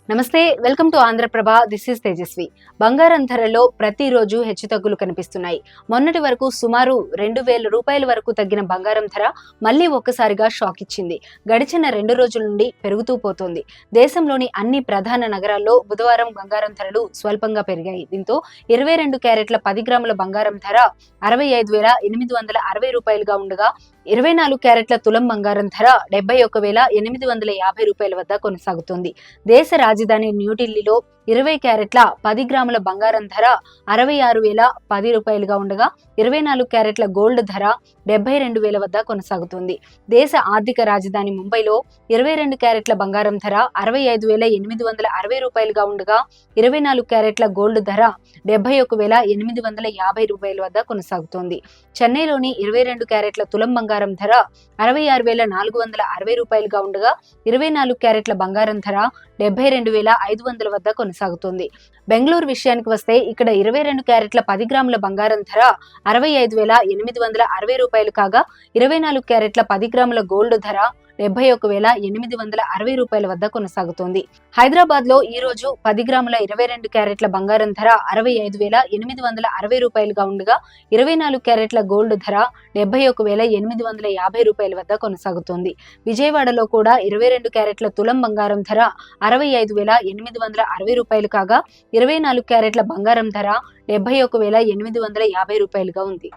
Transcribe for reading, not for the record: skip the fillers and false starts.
నమస్తే, welcome to Andhraprabha. This is Tejaswi. బంగారం ధరలో ప్రతిరోజు హెచ్చుతగ్గులు కనిపిస్తున్నాయి. మొన్నటి వరకు సుమారు 2,000 రూపాయల వరకు తగ్గిన బంగారం ధర మళ్లీ ఒక్కసారిగా షాక్ ఇచ్చింది. గడిచిన 2 రోజుల నుండి పెరుగుతూ పోతోంది. దేశంలోని అన్ని ప్రధాన నగరాల్లో బుధవారం బంగారం ధరలు స్వల్పంగా పెరిగాయి. దీంతో 22 క్యారెట్ల 10 గ్రాముల బంగారం ధర 65,860 రూపాయలుగా ఉండగా 24 క్యారెట్ల తులం బంగారం ధర 71,850 రూపాయల వద్ద కొనసాగుతోంది. దేశ రాజధాని న్యూఢిల్లీలో 20 క్యారెట్ల 10 గ్రాముల బంగారం ధర 66,010 రూపాయలుగా ఉండగా 24 క్యారెట్ల గోల్డ్ ధర 72,000 వద్ద కొనసాగుతుంది. దేశ ఆర్థిక రాజధాని ముంబైలో 22 క్యారెట్ల బంగారం ధర 65,860 రూపాయలుగా ఉండగా 24 క్యారెట్ల గోల్డ్ ధర 71,850 రూపాయల వద్ద కొనసాగుతోంది. చెన్నైలోని 22 క్యారెట్ల తులం బంగారం ధర 66,460 రూపాయలుగా ఉండగా 24 క్యారెట్ల బంగారం ధర 72,500 వద్ద కొనసాగుతోంది. బెంగళూరు విషయానికి వస్తే ఇక్కడ 22 క్యారెట్ల 10 గ్రాముల బంగారం ధర 65,860 రూపాయలు కాగా 24 క్యారెట్ల 10 గ్రాముల గోల్డ్ ధర 71,860 రూపాయల వద్ద కొనసాగుతోంది. హైదరాబాద్ లో ఈ రోజు 10 గ్రాముల 22 క్యారెట్ల బంగారం ధర 65,860 రూపాయలుగా ఉండగా 24 క్యారెట్ల గోల్డ్ ధర 71,850 రూపాయల వద్ద కొనసాగుతోంది. విజయవాడలో కూడా 22 క్యారెట్ల తులం బంగారం ధర 65,860 రూపాయలు కాగా 24 క్యారెట్ల బంగారం ధర 71,850 రూపాయలుగా ఉంది.